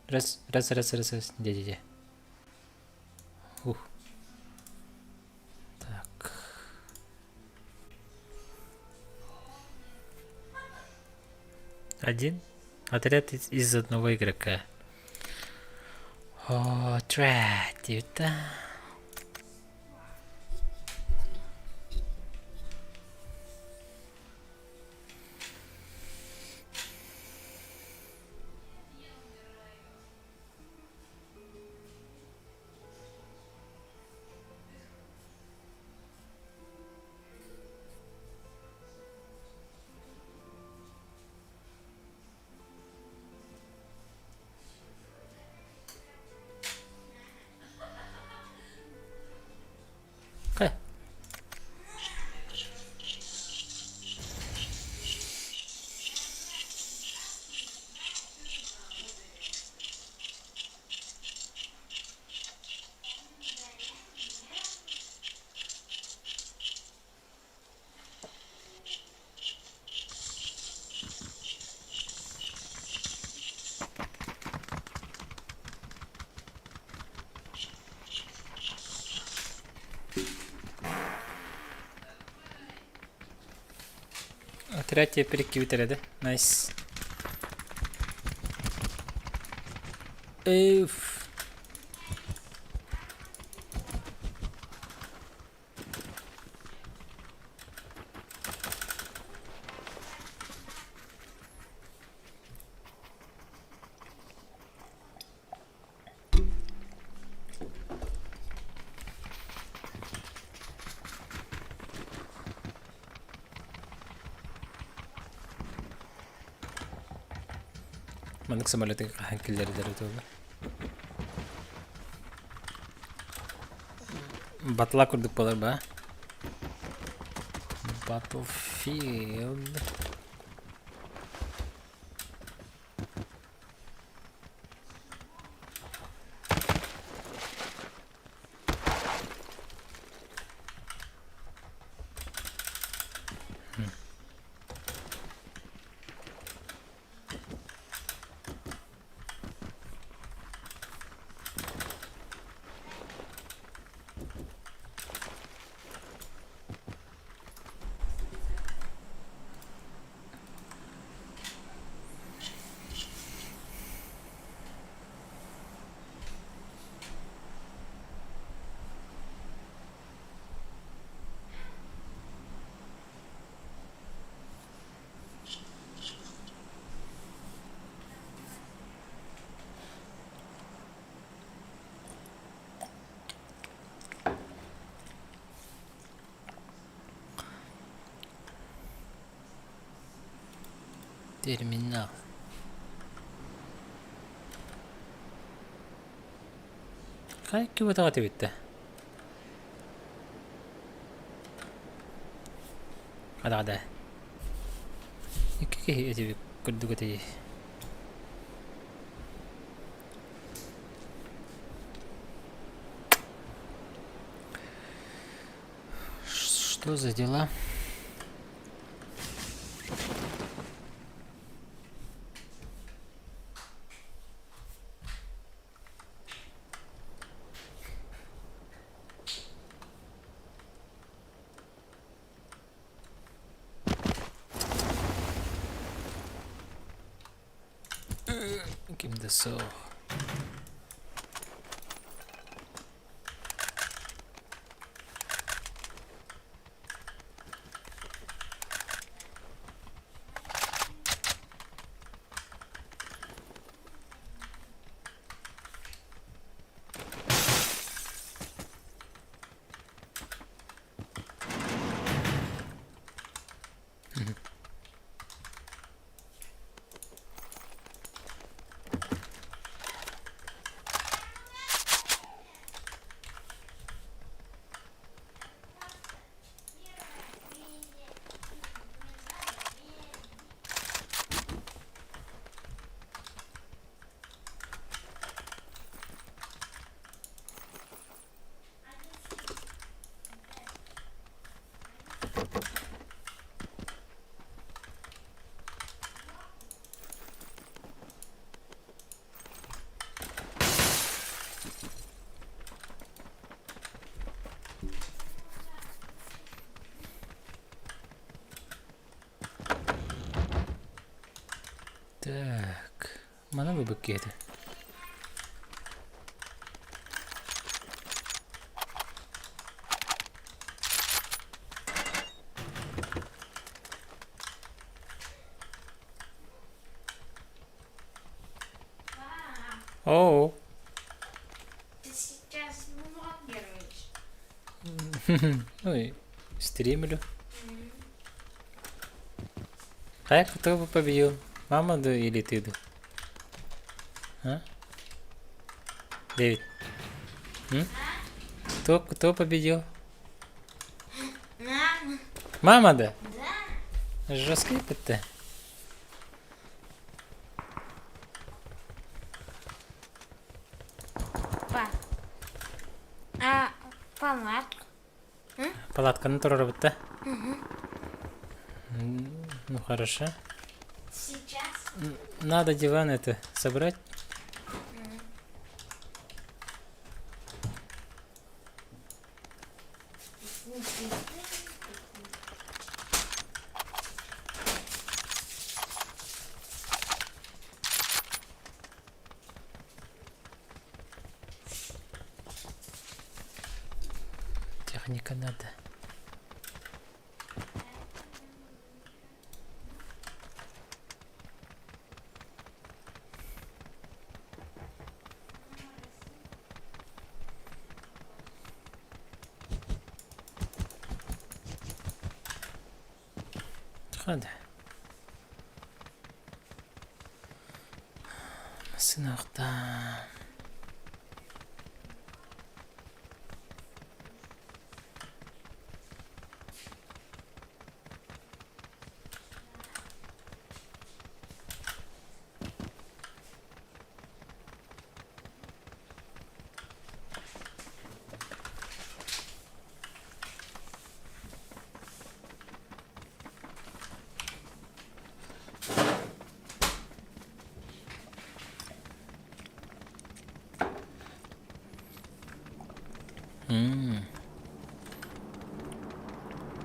Раз. Где? Ух. Так. Один отряд из одного игрока. О, тратив, да. Хе. Отряд тебя перекидывает, да? Найс. Эйф. Mandık самолеты хакерлердер өтөбү. Батла курдук болор ба? Battlefield. Терминал. Kaikki voi tyyttää. Ada. Какие эти курдугати? Что за дела? Give me the soul. Mana bu bukiydi. Oh. Ты сейчас блогируешь. Ой, стримлю. А кто бы победил? Мама да или ты да? А? Дэвид. Кто победил? Мама. Мама да? Да. Жесткий это. Па. А палатка? Палатка натура работа. Угу. Ну хорошо. Сейчас. Надо диван это собрать. Техника надо. Hadi. Sınavda.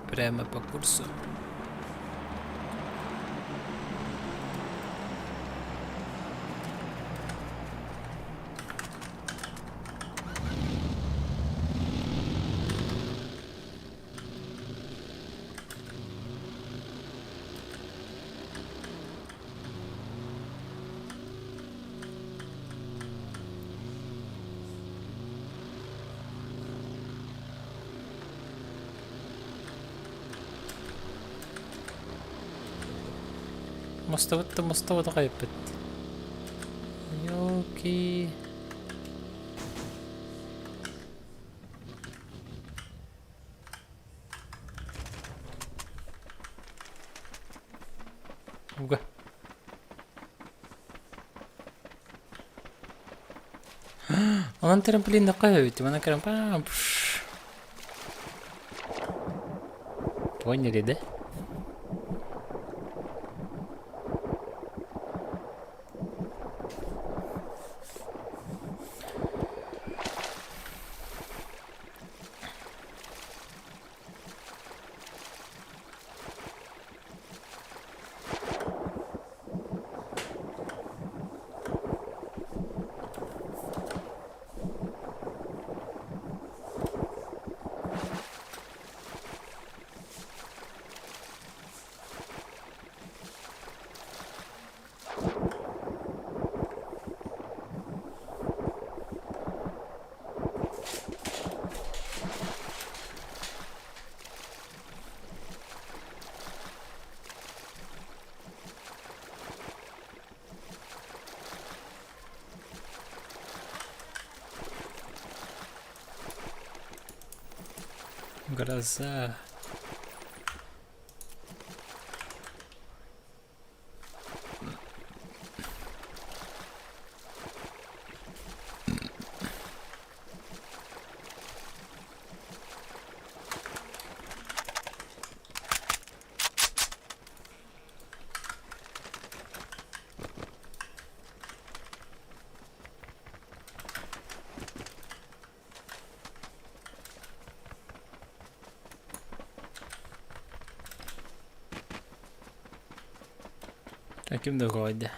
Прямо по курсу. مستوى غيبت. يوكي. Уга. Он трамплин на кайвите, она крам. Поняли, да? Гроза. Таким догодя.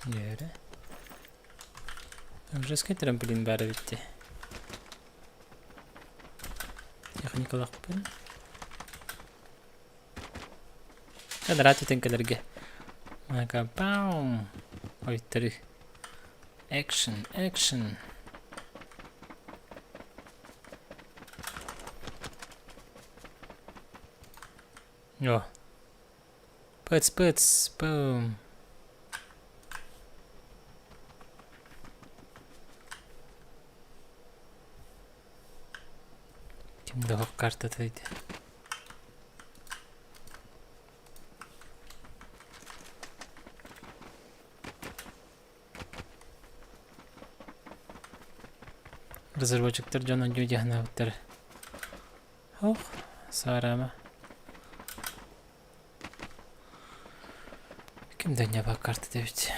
Yürü. Жесткий трамплин бәрі бітті. Техникалық пен. Кадрат етенкелерге. Мака баум. Ойттыры. Action, action. О. Пыц, бум. Kimde hok kartatıydı. Разработчиктер жана жүйдехана өттер. Ох, сарама. Kimde ne bak kartı devçi.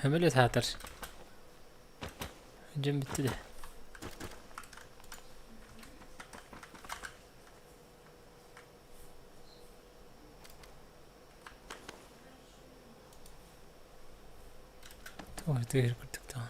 Öyle tatar. Hücum bitti de. Tuvalete geri kırdık tamam.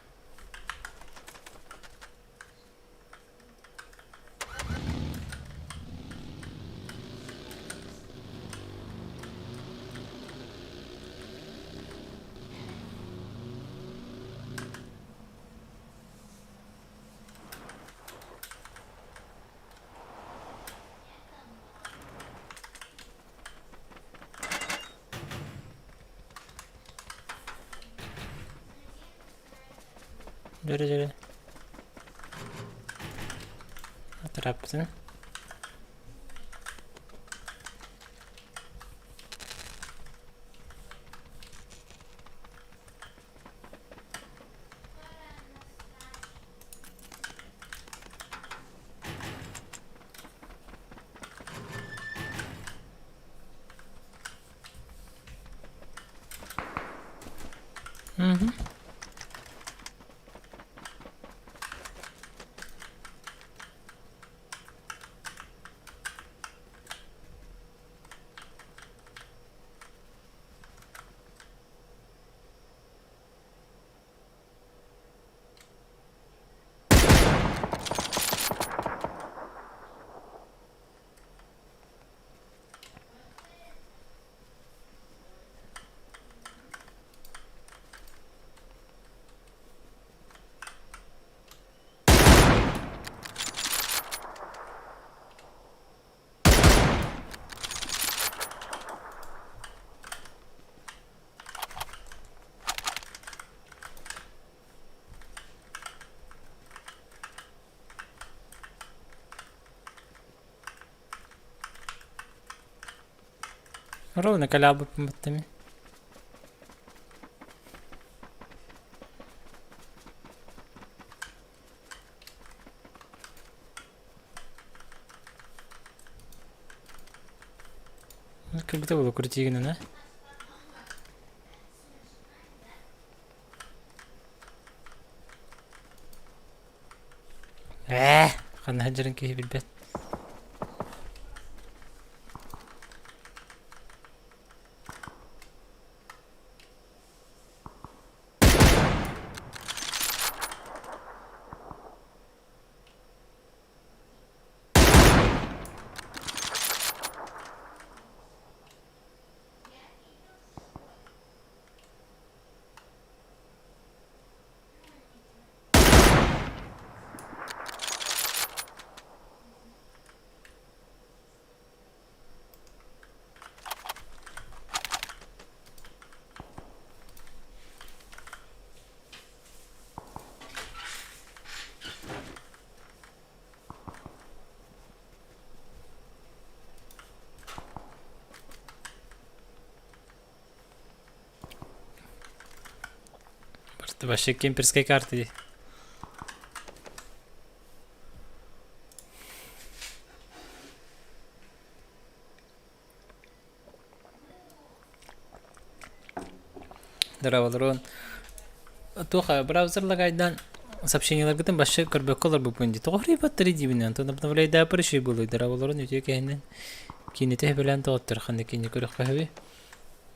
Böyle. Atrapsın. Hı. Ровно колябы помытыми. Как будто было крутигно, да? خلنا هجرن كيف بالبيت. Это вообще кемперской карты. Дыравалырын. Тоха браузерлаг айдан сообщенияларгытын башы көрбөк колор бу пунди. Тогри баттыры дибинен. Тона бнавлай да пырышы булы. Дыравалырын өтө кенен. Кинете белән тоттыр. Ханды кине көрөк кахви.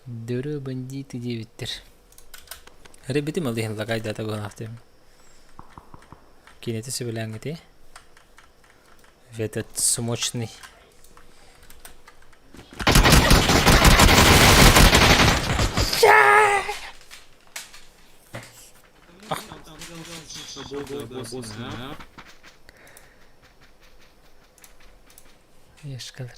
Дөрө бандиты дебиттер. Ребетим алдыгын лагайда та гонахтым. Кинете себелән гите. Этот смочный. Яш калыр.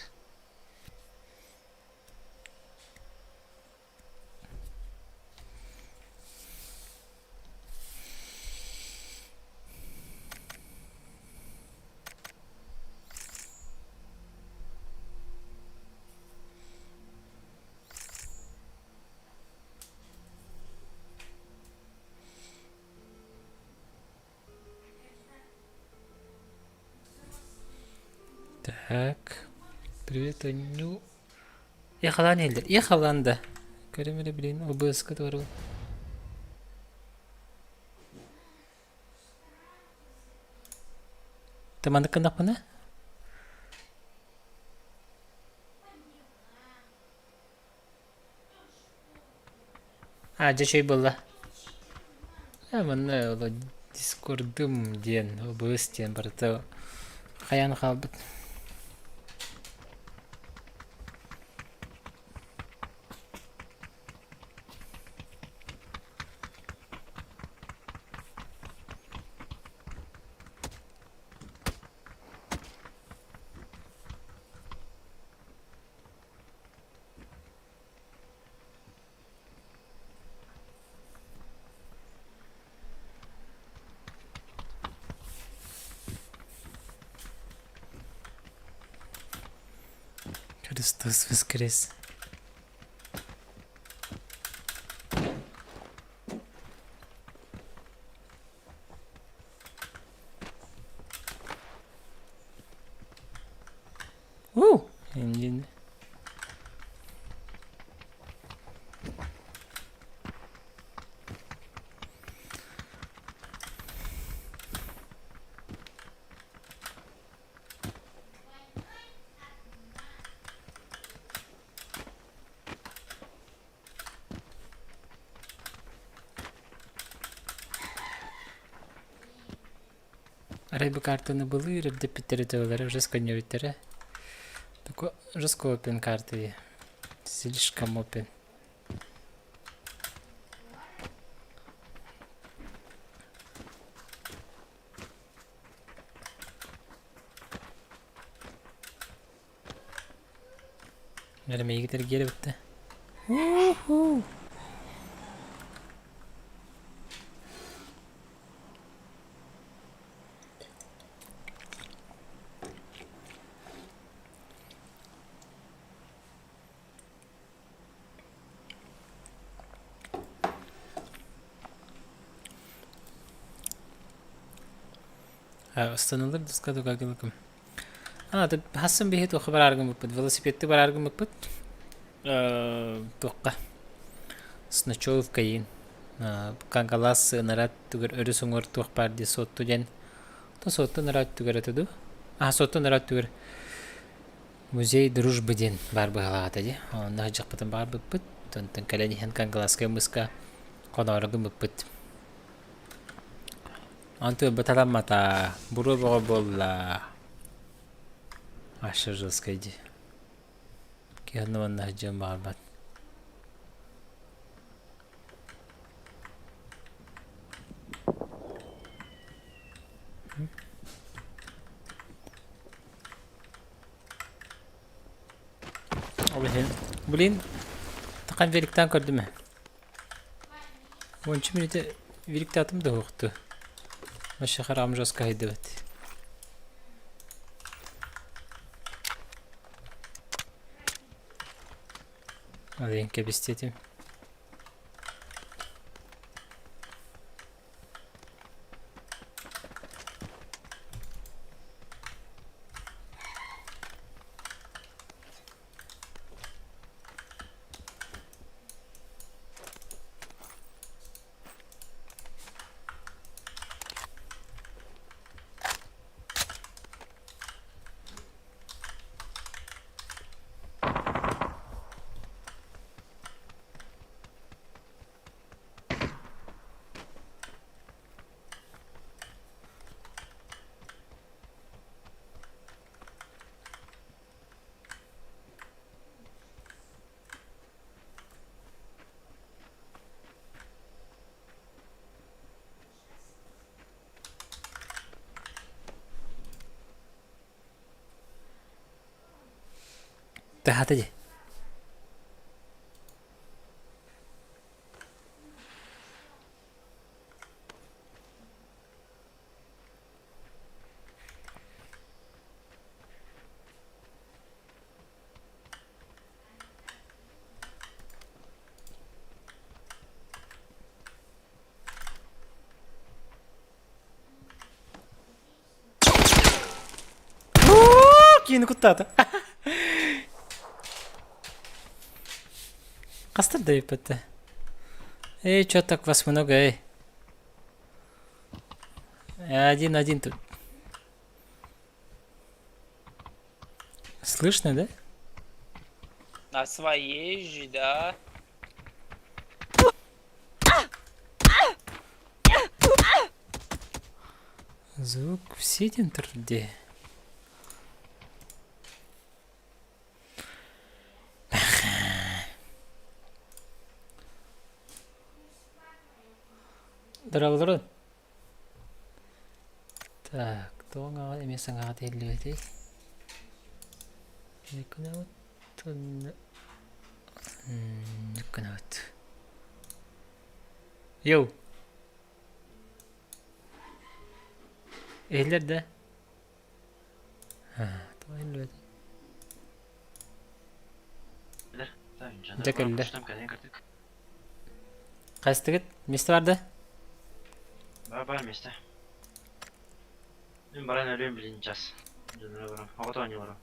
Так. Привет, Аню. Яхалан елдер. Яхаланда. Көремеле блин, ОБС который. Таманда кандак мына? Жа чөй болла. Мына ола Дискордым ден, ОБС ден барыта. Хаян қалбыт. Христос воскрес. Engine. Райбы картаны были, рыбды питтеритовалары уже сканировали. Такой жестко опен карты. Слишком опен. Nereye gider geri bitti. Ustanılır diska dogagılыкım. Tabi hasım bir hit o haber argım bıpıt. Velosipedti bar argım bıpıt. Toqqa. Snachov kayin. Kangalas narat tugar örü songur toq pardi sottu jen. То сотто наrat tugar atadu. Сотто narat tugar. Музей дружбы ден бар быгалата же. Онда жакпытын бар быпыт. Тонтон калени хен кангаласка мыска коноргы быпыт. Анту баталамата бурубого болла. Ашыр жыскайди. Кияннаван нахджан барбат. Блин, такан великтан көрдүм. 10 минут великтатым да окту. Маша харам жаска хайдыбат. Алин кебистетим. Tahat aja. Kiin kuttaata. Qastar daypata. Чё так вас много, Один тут. Слышно, да? На своей же, да. Звук в сидим труде. Дырал. Так, тоңа эмесаңа деллети. Некунаут. Некунаут. Йоу. Эйлер да. Тоин лөт. Декелле. Кайсы месте барды? Бар месте. Мен баран өлем билин час. Жөнүрө барам. Оготони барам.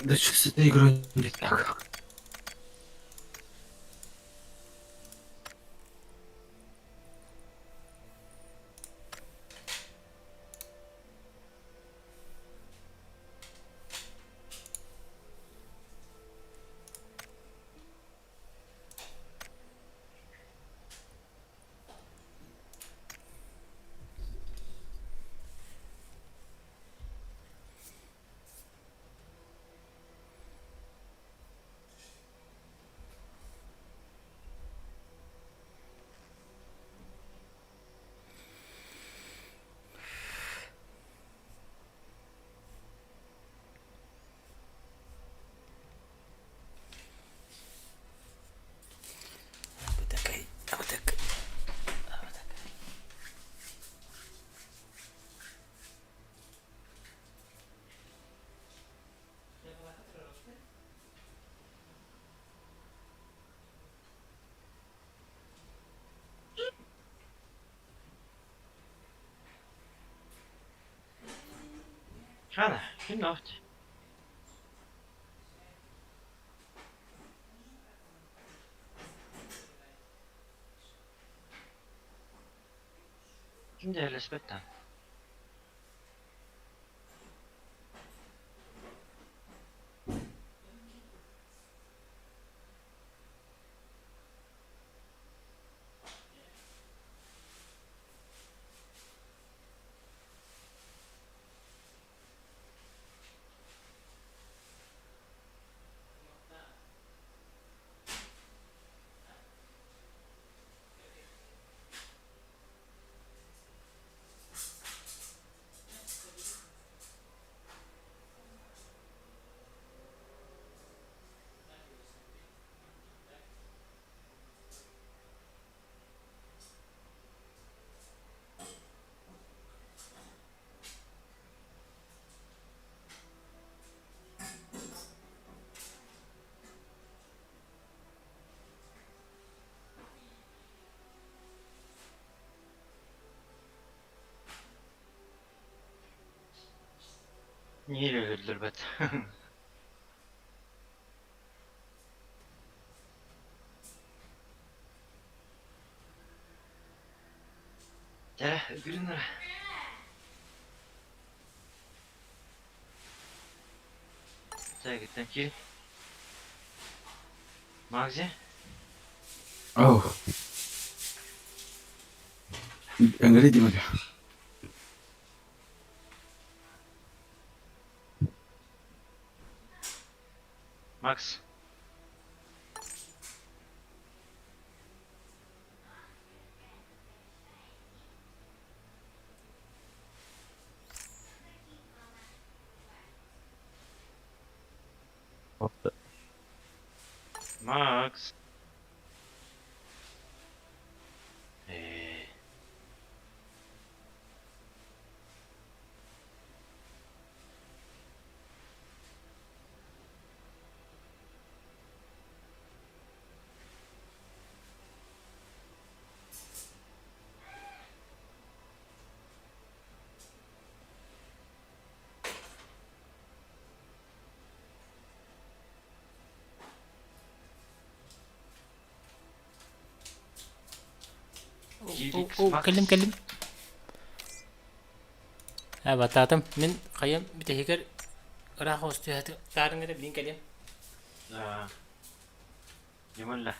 Да что с этой игрой не так? Хана, ким нахт? Kimde helesbetten? Niye öldürdüler bet? Gel, gülün. Thank you. Magzi? Oh, ang galit di mo. Макс. Опта. Макс. كلم بطاطم من قيم بتهيكر راح وستي تعرن كده بلين كلم يمون له.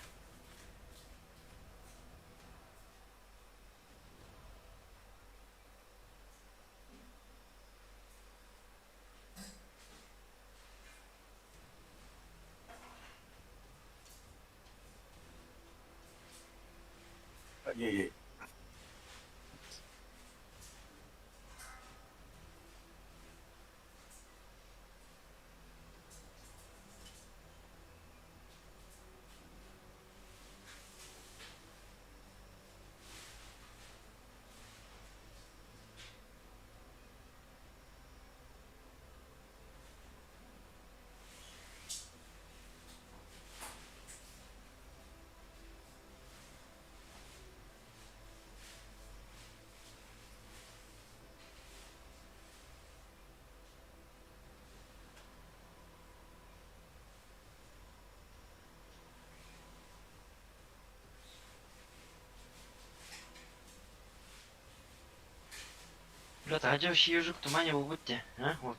Блядь, а где вообще ежик в тумане вы будете? А? Вот.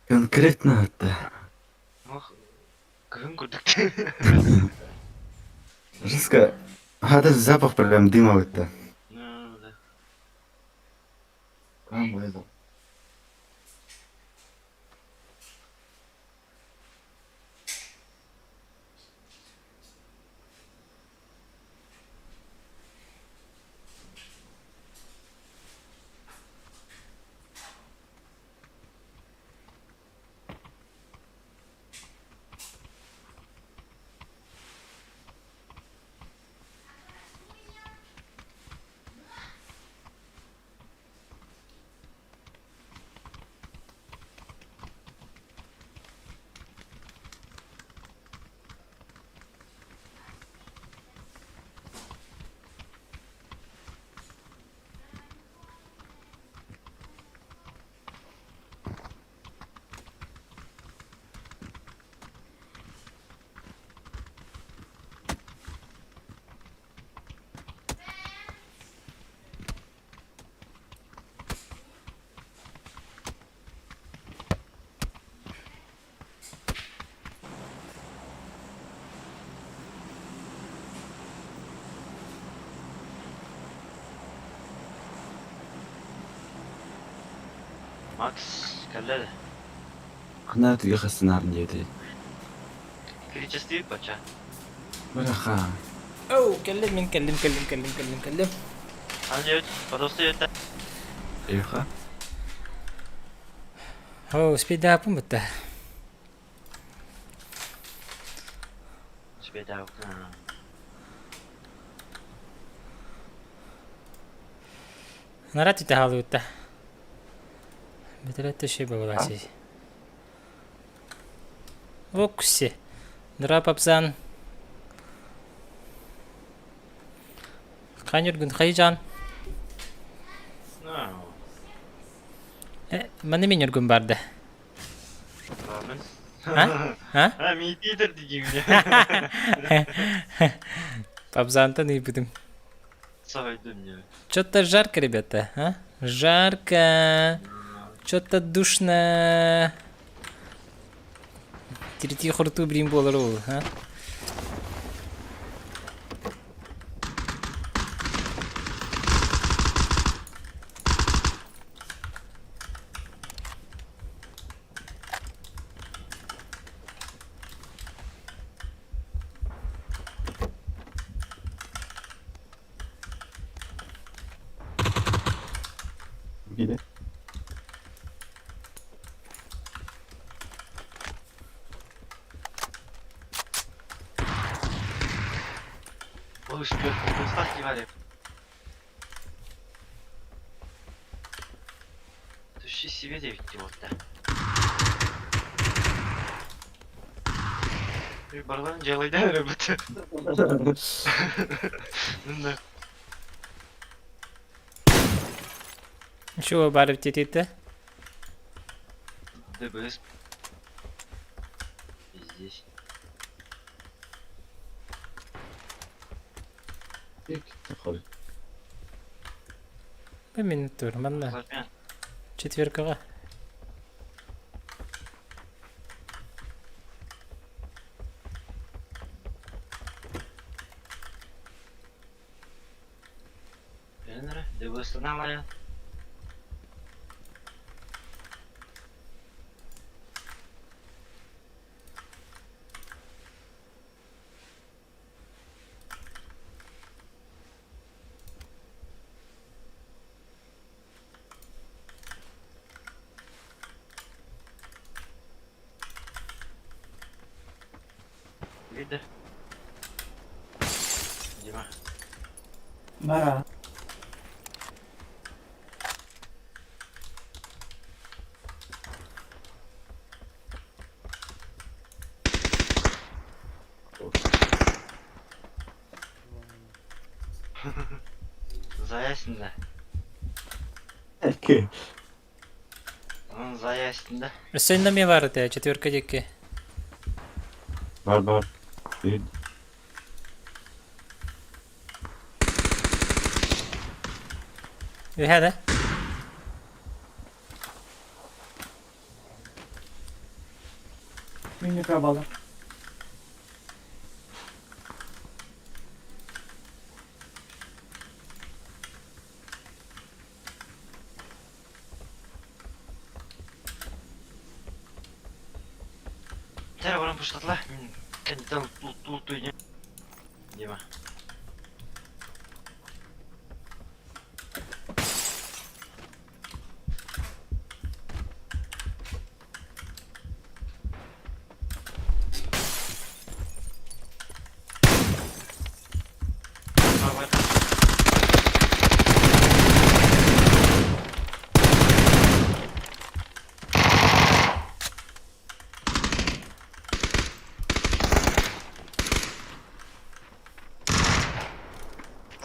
Конкретно это. Ох, күн күрдік. Жестко. Hada запах прям дыма это. Ну, да. Прям это. Макс, кәлләді. Қанат үйге қастынарын деді. Кричастыйық бача. Браха. او كلم Анжа өт, подосты өтті. Үйға. هو سبيد ابو متى Шпеді ауық. نراتي تهالو تا بتلات شيء بقول عسي وكسي دراب ابزان خانير قند خيجان من مين يرقم بارده Рабын. ها Ha, митидер дейгім. ابزان не будем Сағайды мне. что-то жарко ребята а жарко что-то душно тирти хурту брим болару а Gide. Ой, что, ставьте валик. Тащи себе 9 вот-то. И барлан делай, да, ребята? Да. Şu barıp tetitte. ДБС. И здесь. Tabii. Bir minut dur bana. Ладно. Четверкага. Тренера, ДБС нормально. Лидер. Дима. Bara. Заясында. Okey. Onun zayasında. Senin de mi vardı ya? Четверка дикки. Var. Bir. هذا Mini kabalı. Тәрі барам пұштатла. Мен кәнеттен лут үйден. Дима.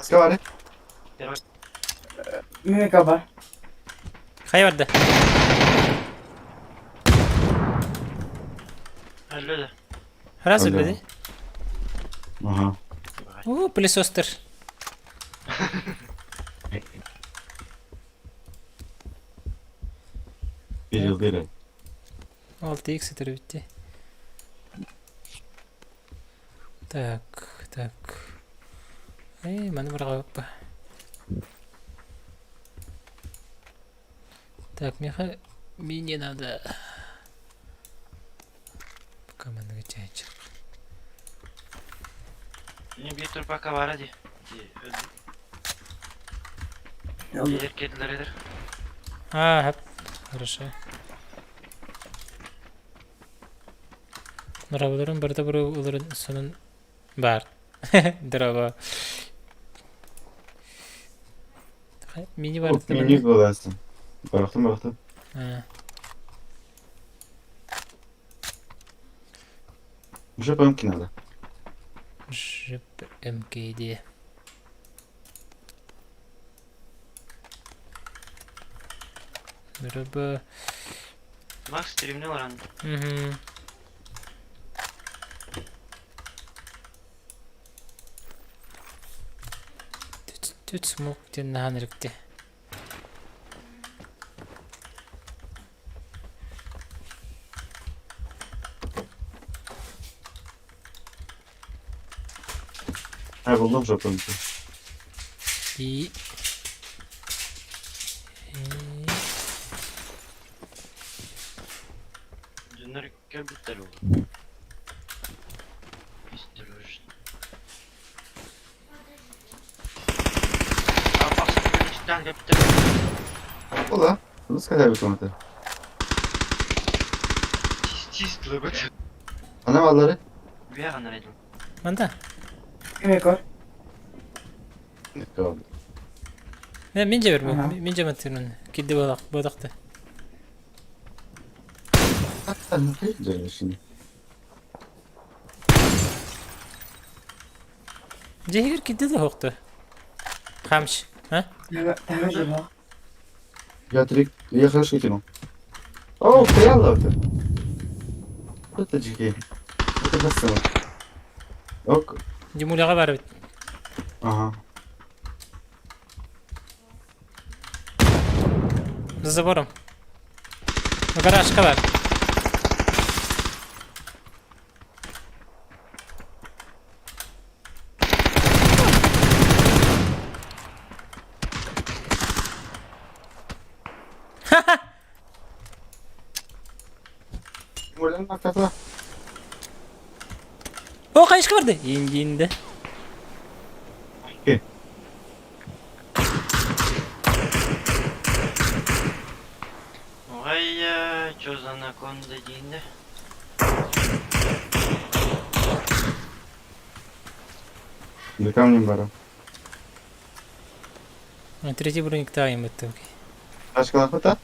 Ska var det? Mini kaba. خي ورده Öldü. خلاص Öyle الذي mi? Aha. اوه بوليس اوستر Bir yıl değil. 6 икс это ведь. Так. Эй, мен врага. Так, мне надо команду чайчик. Benim bir tur baka var hadi. Öldü. Yalnız Gelir kediler eder. Хап. Хорошо. Нравларын барда бир уларын сонун бар. Дрова. Мини бар. Çok minik olasın. Baktım. Bir şey yapalım ki nada. Жип МКД. Merhaba. Max stream'de var anne. Hı. Tüt smoke diye nahanırıktı. Ha buldum şopunu. İyi. Dünler köbütler oldu. Pistoloj. Bak işte köbütler. Ola. Nasıl kadar bir komuta? Чист логот. Ana malları. Вяга наредил. Manda. Yemek var. Ne kaldı? Ne mince ver bu. Aha. Mince matırın. Kiddi badak da. Hatta ne güzel şimdi. Cehir kiddi de hoktu. Hamş. Ha? Temel bak. Ya direkt yakalaş geçelim. Oh, kıyalla öte. Öte çekeyim. Öte nasıl? Yok. Cumhuriyete var bit. Aha. Zaborum. Garajka var. Buradan bak kafa. O kayışka vardı. İndi. Okey. Ой, чё за анаконда дейінде? Bir kamyum var. Tretий броник daha iyi bitti. Okey. Başka laf ata.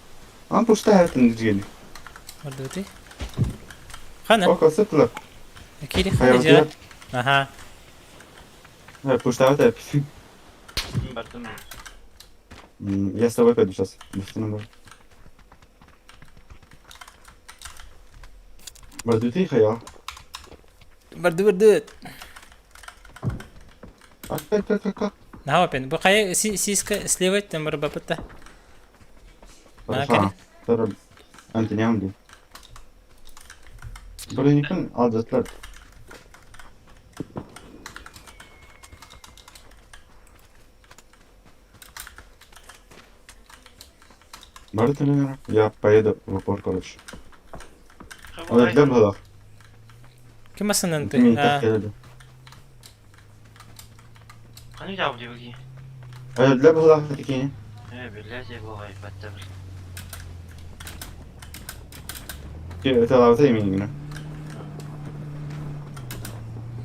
Ama puşta hayatını diyeceğim. Orada bitti. Хана. Oko sıkla. Kiri Hayır, хана yok. ja. Aha. Ha puşta hata. Бартым. Я с тобой пойду сейчас. Барду тихо я. Bardı. Как. Ne yapayım? Bu kaya siska slivet numara bapatta. Хорошо. Sonra anti ne yapayım? Böyle yakın alacaklar. Барду не я поеду в упор, короче. Вот для было. Kim asın Ты мне так ante? geldi. Қаны жауып дегеге. Для было такие. Блядь, я бываю, баттабыл. Это лавта именно.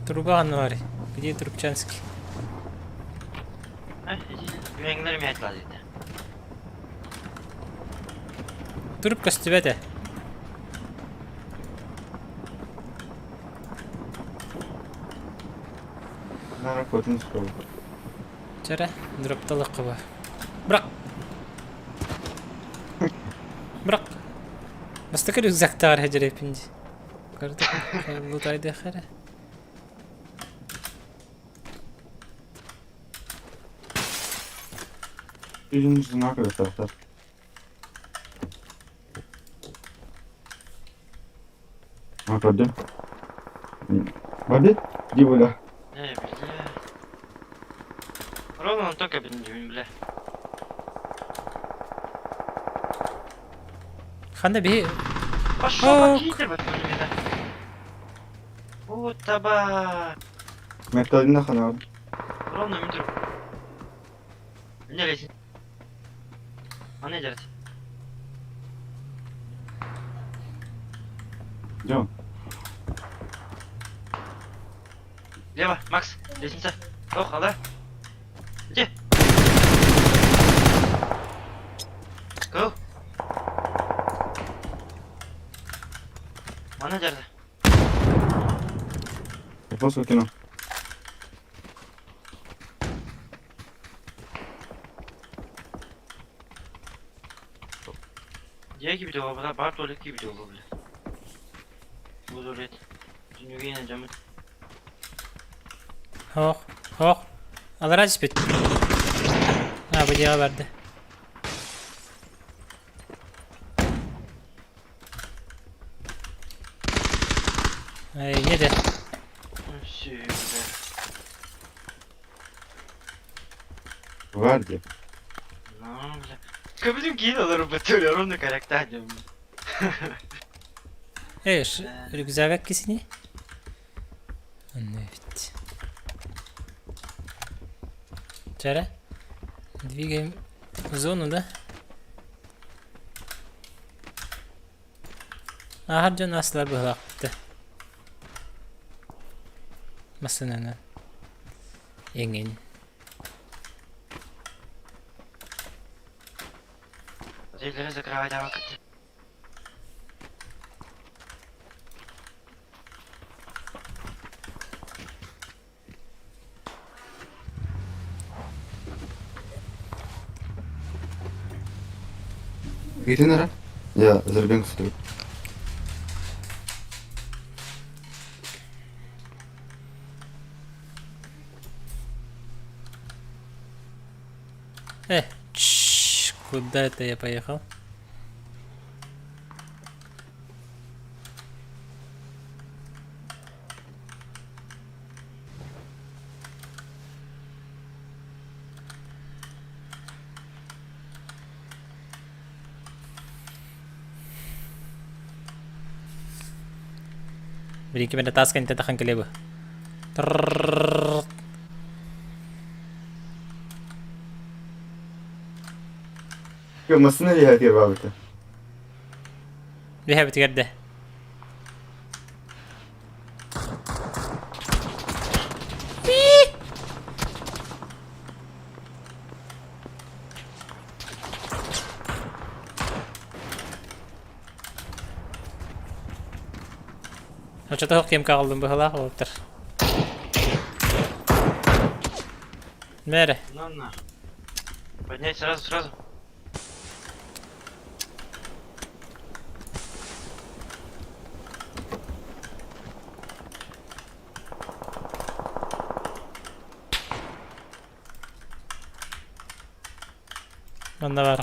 Труба анвари. Где Трубчанский? Үйеңдер ме айтылады еді. Трубка с тебя да. Наверное, котин скоро. Çare. Droptalık kıva. Bırak. Bırak. Bastı ki uzakta var hecere pinci. Kardık. Lutaydı khare. Bizim için arkadaşlar. А, пойдем. Воды? Где вода? Блядь. Ровно он только бензин, бля. Ханда bir Пошел, Ок. покиньте вот меня. Вот таба. Методина хана. Ровно метро. Не лезь. А не делать. Идем. Лево, Макс, лестница. Ох, да? Иди. Go. Mana geldi? После кино. Diye gibi de o kadar bar tuvalet gibi de o bile. Bu tuvalet. Dünyaya yine camı. hoch. Hoch. Allah razı bit. Ha bu cevap verdi. Ay ne de. Şöyle. Гвардия. Ne bile. Kabulüm giyin alırım batıyor. Onun da karakter diyorum. Eş, rüzgar kesini. Evet. Çare. Двигаем в зону, да? Harcan aslar bıhlaq bitti. Masanana. Engin. Зелені закривай давай. Gidin ara. Ya Zerben kustu. Куда это я поехал? Beriki pada task kan tetakan ke leba. Yo masına ya hadi babete. Lihat betul Что-то хоккеем kaldım bu hala otur. Mere. На. Поднять сразу. Onda var.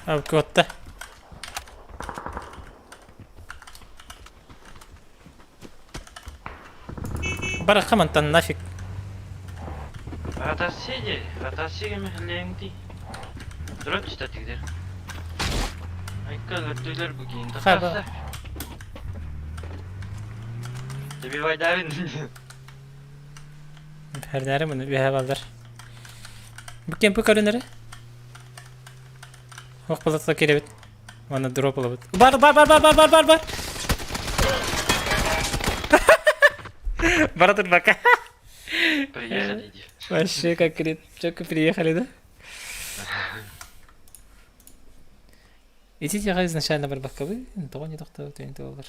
Abi kotta. Бараха мантан нафиг. Атасиге мехлеңди. Дөрөт статигдер. Айка лөттөлөр бүгүн тахса. Добивай давин. Her nere bunu bir havalar. Bu kempi karı nere? Hok balatla kelebet. Bana drop olabet. Бар. Братан пока. Приехали. Вообще как только приехали, да? Идите изначально бір баққабы, тоғы не тоқтау, түйінті олар.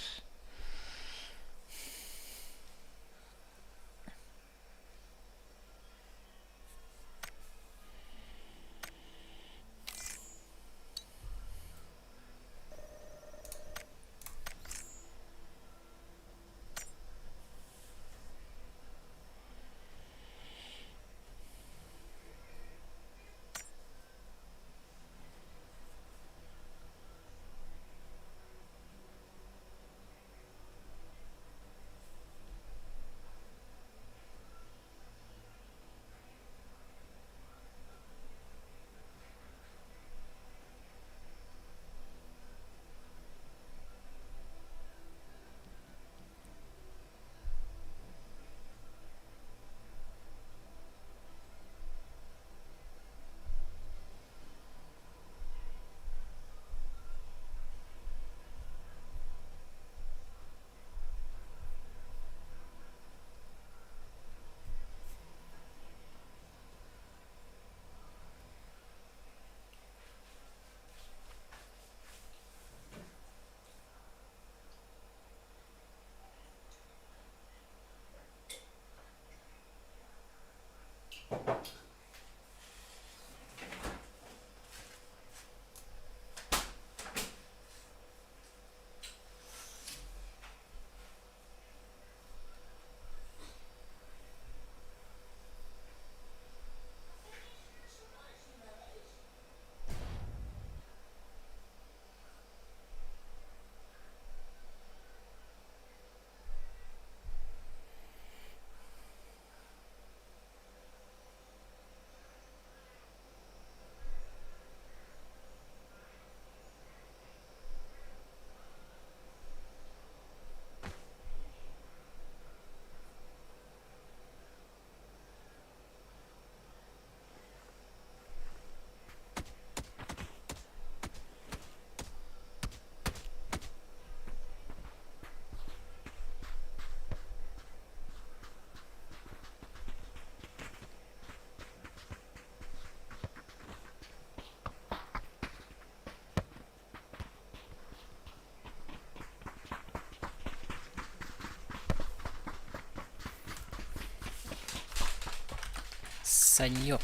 Санек.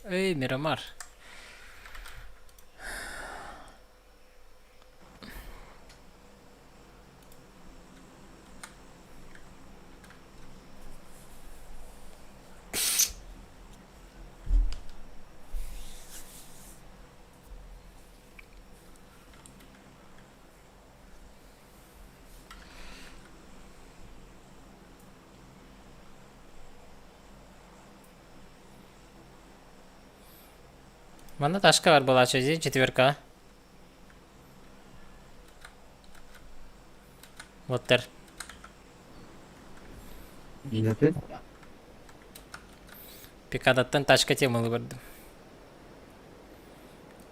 Эй, Мирамар. Мана ташка бар балача зе, четверка. Воттер. Иляпе? Пикадаттан ташка темалы барды.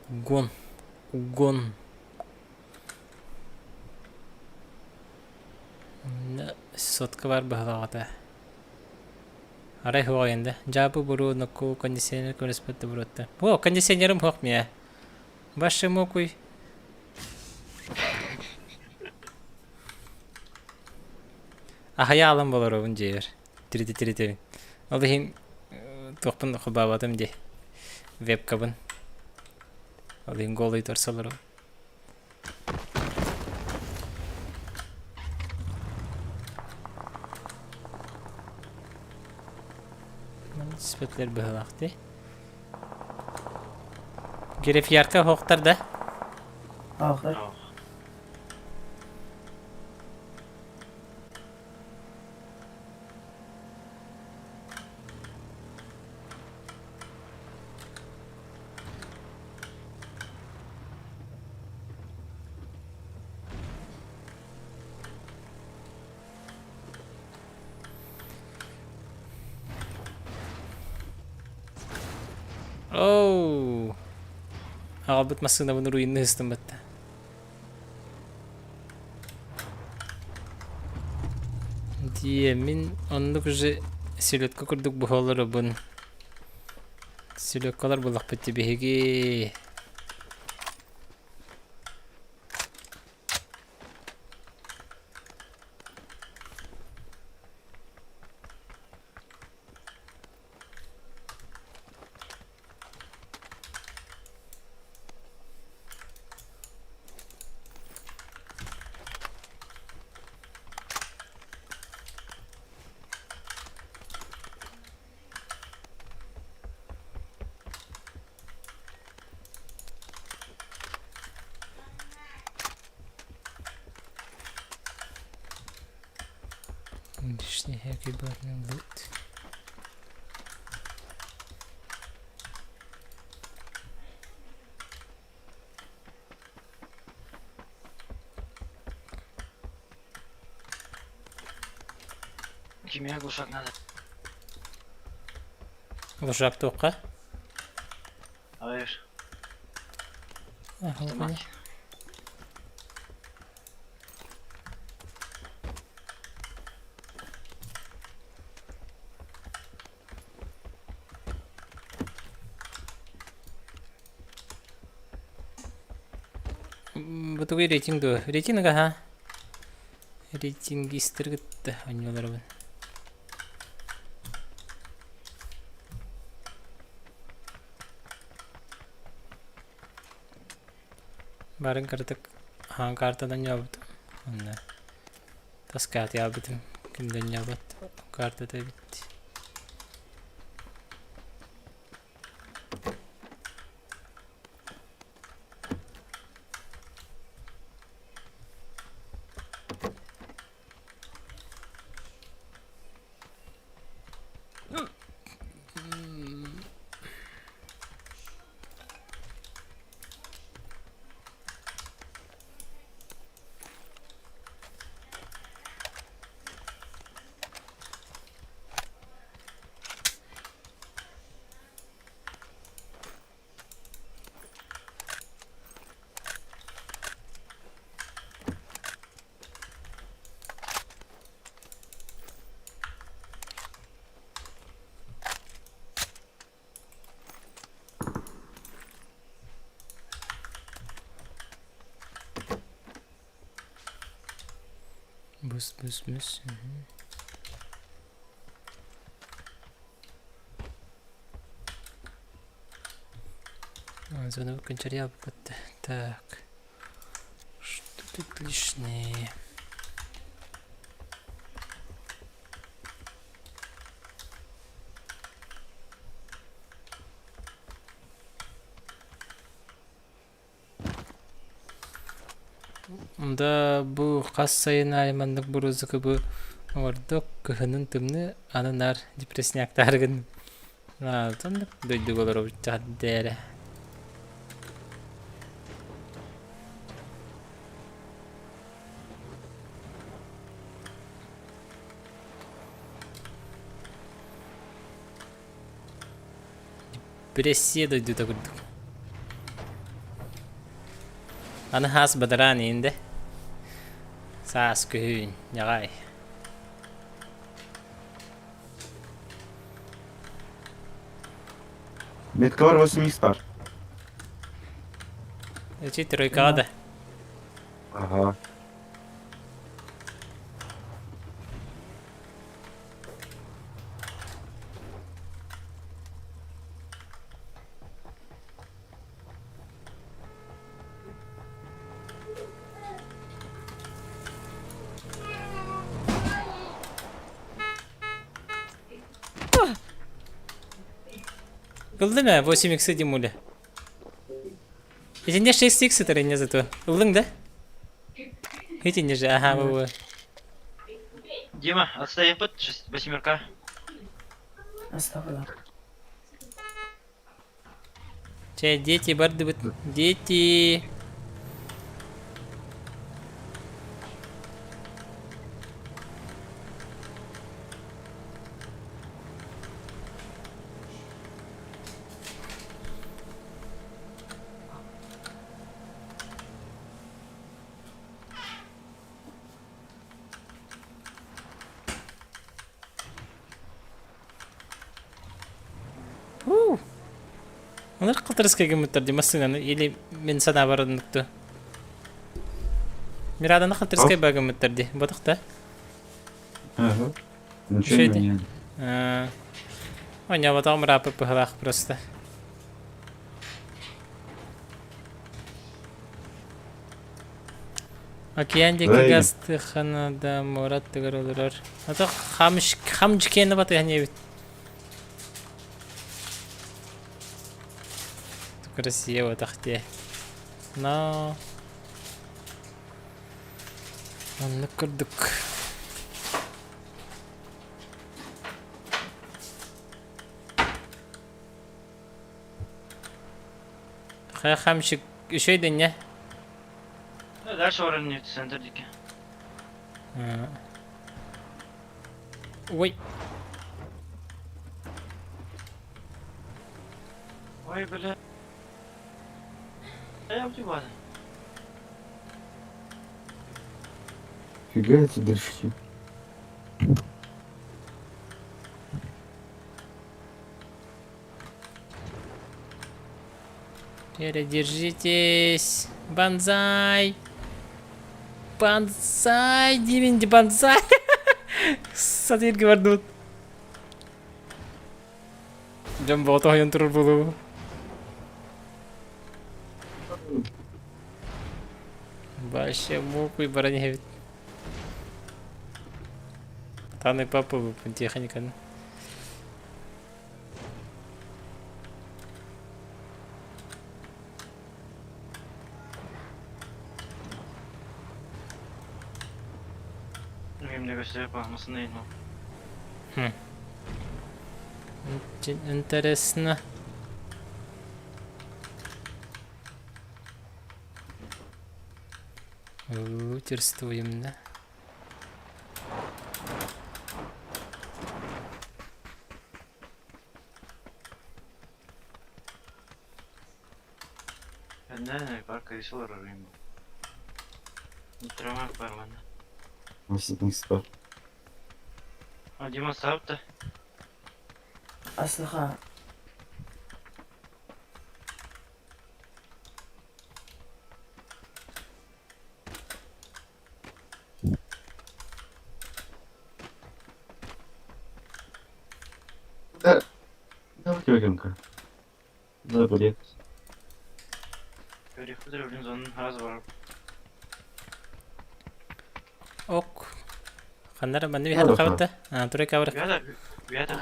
Гон. Гон. Сотка бар бахалағата. Арай хуа енді. Жабы бұру нұқу кондиционер көріспетті бұрытты. О, кондиционерім хоқ мия. Башы мокуй. Ахая алым болар оғын жейер. Тірі. Ол дейін тоқпын құбабадым де. Веб-кабын. Ол дейін голый торсалар ол. Светлер бахалақты. Гереф ярка хоқтар да. Ахыр. Ох. Оу. Ağabeyt masına bunu ruinini hıstım battı. Diyemin onluk уже силетка курдук бухалары бун. Силеткалар булак бетти беги. Лишний хакибарный лут. Кимия глушак надо. Лужак тоққа. Алеш. Ага, Бутугай рейтингду. Рейтинга ха. Рейтинги стыргытты аннеларбын. Барын картык хан картадан ябыт. Онда таскат ябытым. Кимден ябыт. Картада битти. Bus. Зона выкончаря буквально. Так. Что тут лишнее? Да, бу қас сайын аймандық бұрызықы бу ордық күхінің түмні анынар депрессияқтарғын. Тандық дөйді болар обыча дәрі. Депрессия дөйді тағырдық. Аны хас бадаран енді. Саас күйін, яғай. Метка бар 8x бар. Өте тройкада. Ага. Кылды ма 8x Димуля? Эти не 6x это не зато. Кылдың да? Эти не же, ага, вы. Дима, отстай опыт, 8-ка. Астағфирулла. Че, дети барды бит. Дети. Onlar kıtırız kegen mütterdi masıgan или мен сана барындыкты. Мираданы кыtırız кай багын mütterdi. Бодукта. Ага. Ничего Что это? не. Он я вот рапы похлах просто. Океандегі газды ханада Мурат тегер олар. Ата хамж кені баты яне бит. Красиво тахте. Но он кырдык. Хамшик еще да не. Дальше орын не центр дике. Ой. Ой, бля. Я убиваю. Фига эти дыршки. Передержитесь. Банзай. Банзай. Диминди банзай. Сатирги бардут. Жамбото хайын турur болу. Вообще мукуй бараневит. Таны папа выпан техника. Benim de gösterip bakmasın değil mi? Очень интересно. Утерствуем, да? Bende ne var? Kayısı var arayayım. Nitremak var bende. 8x бар. Ha Dima sahip de. Аслыха. Да. Давайте возьмем-ка. Да, будет. Görüp de öbürünüz onun haraz var. Ok. Kanlara bende bir Hadi hata bakalım. kapattı. Ha, turaya kavrak. Bir yada da.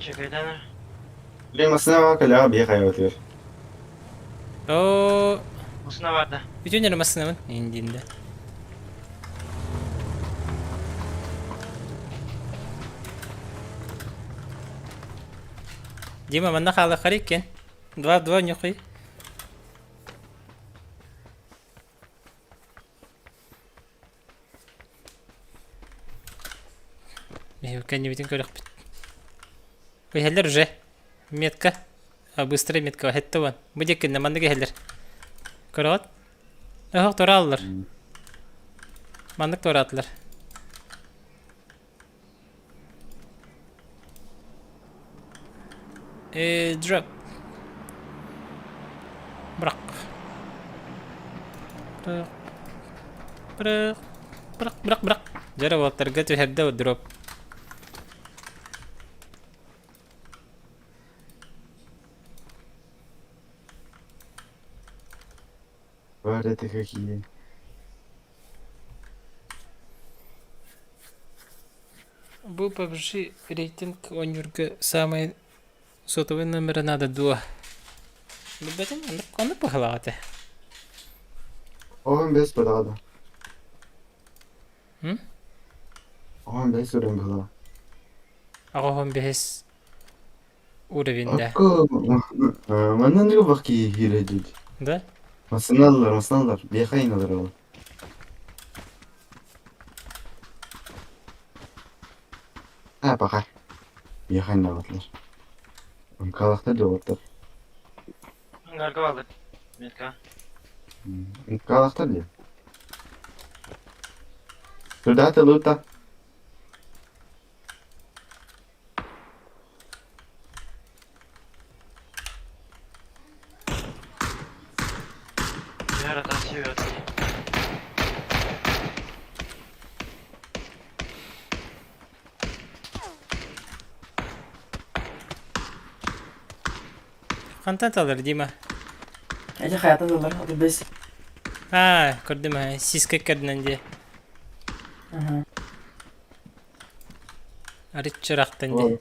Şakaydan Lemasına bak hala bir hayatıyor. Oo. Musuna vardı. Bütün yerim aslında indiğinde. Dima bende kaldı karikken. Dua nyuki. كان يمكن كل خبط ويهلر جه ميتك بستري ميتك واحد توان بديك إن ما نجي هلر كرات أهو ترالر ما عندك تراتلر دروب برق برق برق برق برق جرى وطرقته هدا والدروب Böyle какие. Bu PUBG рейтинг онюрга самый сотовый номер надо дуа. Бубатин аны пахалате. 15 bedava. Hı? 15 ürün bedava. Агохон бехес уровеньде. Akı. Mandan diyor bak ki hile dedi. Да? Masınlarlar. Bir kaynalar o. Ha bakar. Bir kaynalar. Kalakta da orta. Garga vardı. Metka. Kalakta diyor. Şurada da luta. Bir ara taşıyor ya. Контент алыр Дима. Aja hayatın dolar. Hadi bes. Ha, gördüm ha. Siska kadından diye. Aha. Arıç çıraktan diye.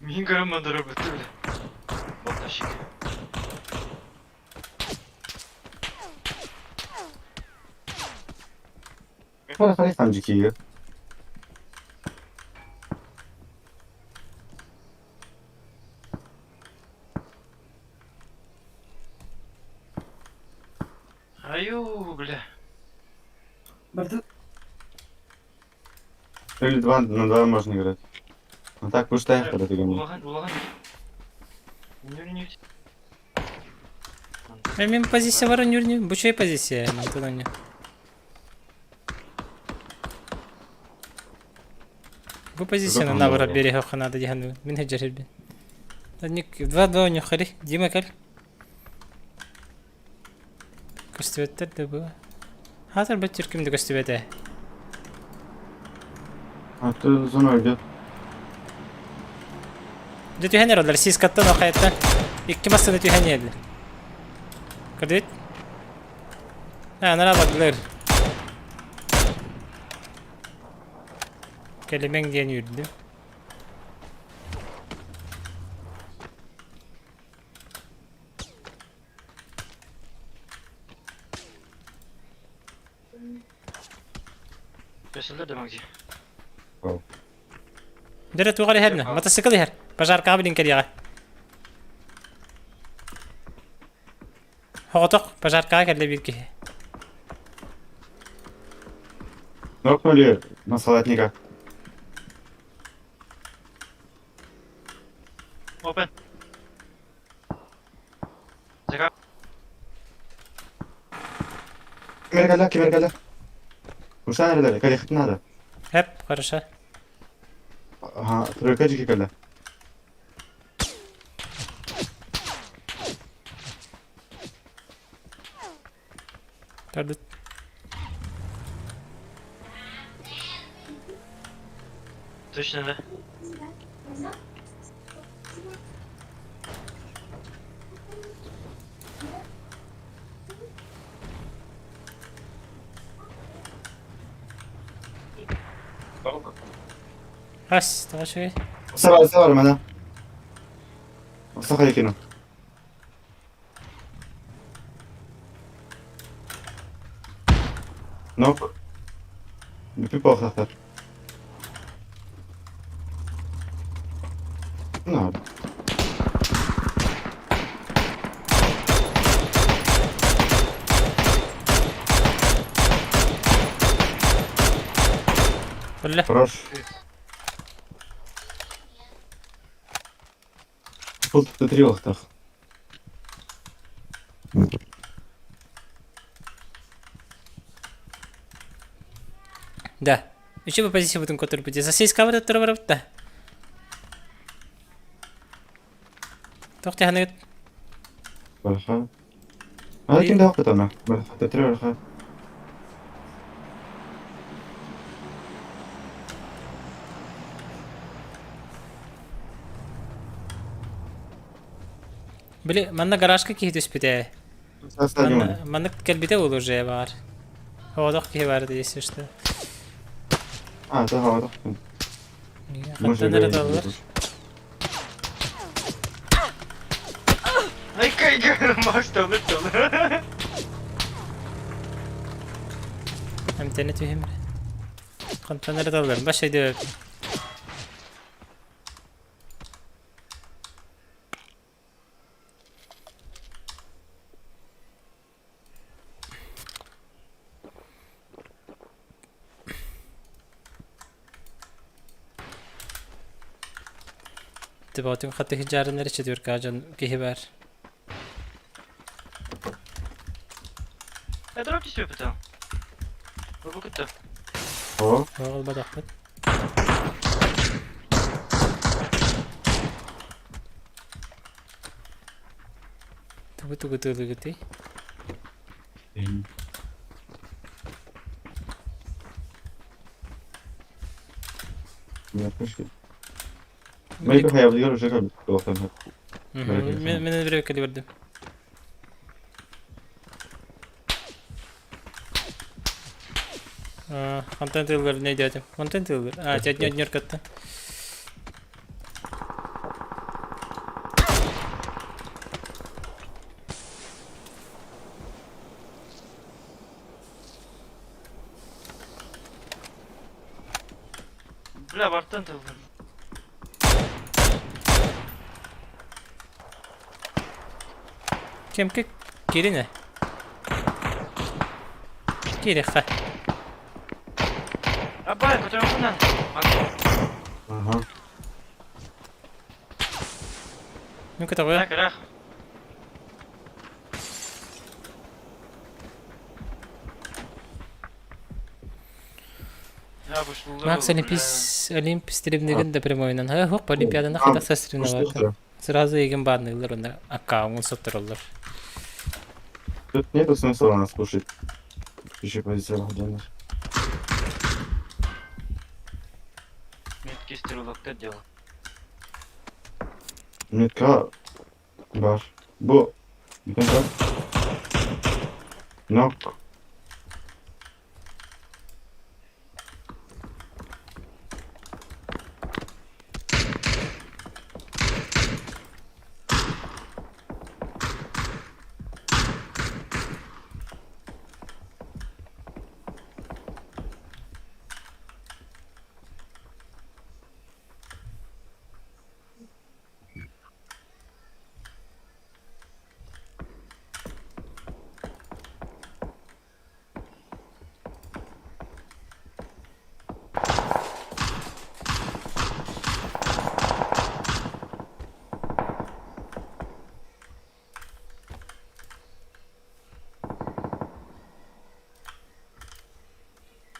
Min gramma drop'u öyle. Bataşık. Hadi kancıkıyı. Ayo bля. Berarti Или на два можно играть. А так пустая, когда ты гонишь. Улаган. Не. Benim pozisya var önürünü. Bu şey pozisya yani. Antonio. Bu pozisyonu на вора берега надо дихану. Min hecер ben. Ник 2-2 нюхари. Дима кал. Көстөбөттөр да bu. Hazır bir Türk'ümde göstebete. Attı son öldü. De tühener oldular. Siz kattan o hayattan. İki masada tühenerler. Kırdık. Ha, nara baktılar. Kelimen diyen yürüdü. Kesildi demek ki. Dere tuğali herna. Motosikli her. Pajar kabelin kediye. Hoğutuk, başarkağa kelle bir ki. Nok ölüyor. Masalat nikah. Open. Zeka. Kimer gala. Usan nerede? Kale xitna da. Hep karışa. Ha, tröke ciki kale. Tardut. Точно, да. Has, daha şey. Sava mana. Saxa kino. Nok. Depuis pas xatar. No. Öyle. Proszę. Full do 3 ochtach. Да. Еще по позиции будем который будет. Засесть камеры, который да. Тохте ханет. Barxa. Hadi kimde hakikaten ama. Barxa da 3 barxa. Били, манна гаражка ки хитүс бите. Stadion. Манна келбите olur же var. Hoğutuk ki var diyesi işte. Ha, da havada. Hatta nerede alır? Ай, кайга, Макс, там это. Hem tane tühüm. Hatta nerede alır? Baş şey diyor. Tibatın hatta hicarın neresi diyor kacan kihiber. Я дропки себе пытал. Глубоко-то. O. Oğul badaklık. Tugu tugu gitti. Yapmış ki. Maybe hayal уже как бы там. Ben de bir ökeli verdim. Content yılları ne diyeceğim? Content yılları. Cednyor kattı. Бля, Бартен ты. Kim ki? Kiri ne? Kiri ha. Абай, который он надо. Aha. Ne kadar var? Так, рах. Я вышел. Макс Олимп стримдегinde прямо oynan. Ha hop Olimpiyadında kadar ses streamine var. Сразу egen barnılar onda. Akkaağımın satırılır. Тут нету смысла нас слушать. Еще позиция владения. Метки стрелок-то дело. Metka var. Bu. Bir tane daha. Nok.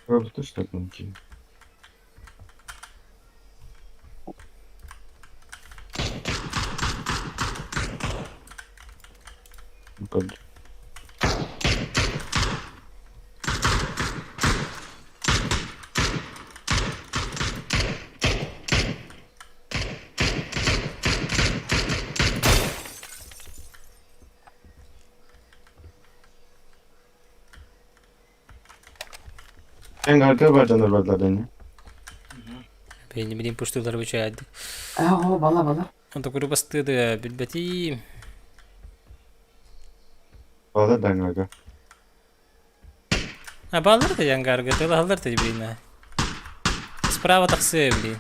Роботи ж так банки. Ну-ка. En arka barcanlar varlar beni. Beni bileyim puşturları bıçağı. اه بلا Anta kuru bastırdı bilbeti. Bağlar ben arka. А балар да янгарга, ты лахалдар ты блин. Справа таксы, блин.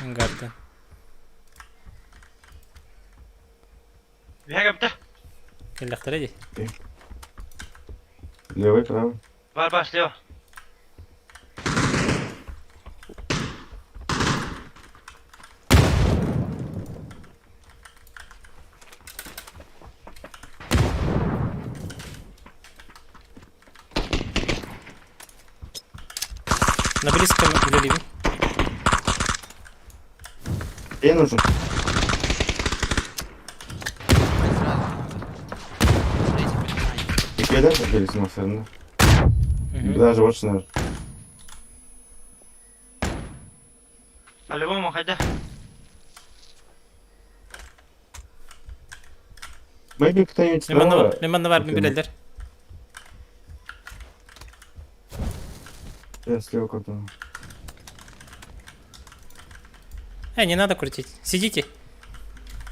Янгарда. Bir haga bitti. Келлах таради. Levay praво. Var başlıyor. На близком или En uzun. İki eder de birisi masalarında. Даже вот что, наверное. По-любому хотя. Maybe кто-нибудь справа. Limanlı var mı Okey. bileler? Я слева как-то. Не надо крутить. Сидите.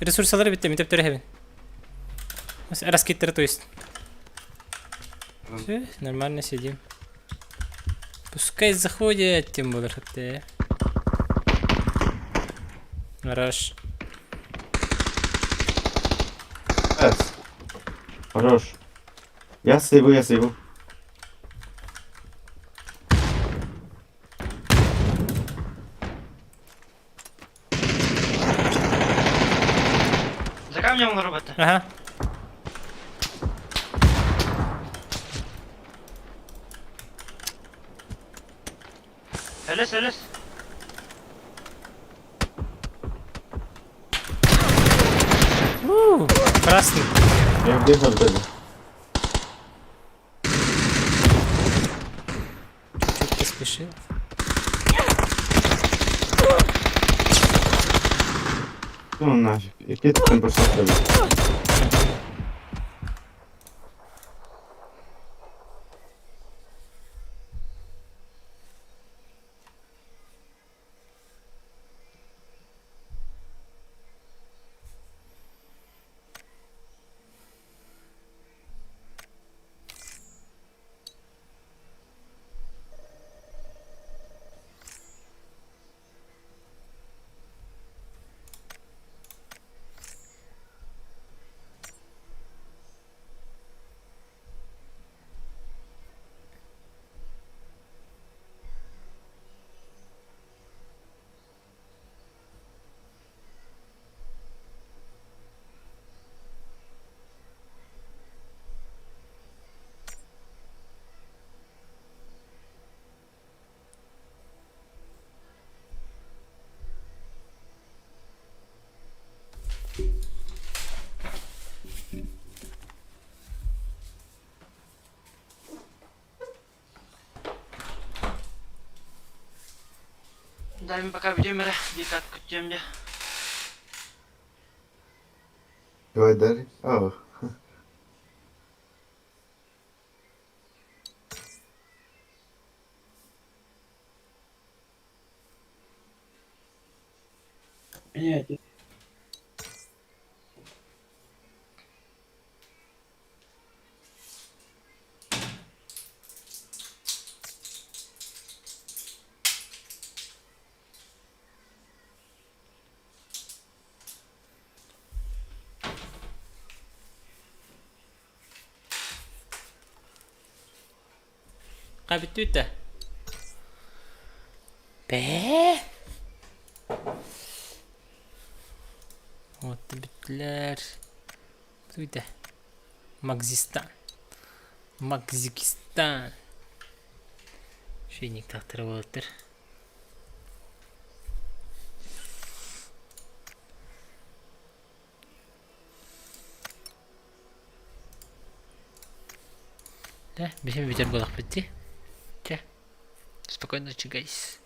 Ресурсları bitti. Mitep hemen. Раскидтер, то есть. Все, нормально сидим. Пускай заходят, тем более хотя. Хорош. Evet. Хорош. Я сейву, я сейву. За камнем робота. Ага. Элес, элес. Красный. Я где победа? Чуть поспешил. Ну нафиг. И ты там просто оставил. Дай мне пока время, дикат күтем де. Давай дали. А, Нет, Abi tüte. Be. Вот bitler. Tüte. Magzistan. Magzikistan. Şeynik tahtara bolupdur. Да, bizim video bolak bitti. Спокойной ночи, guys.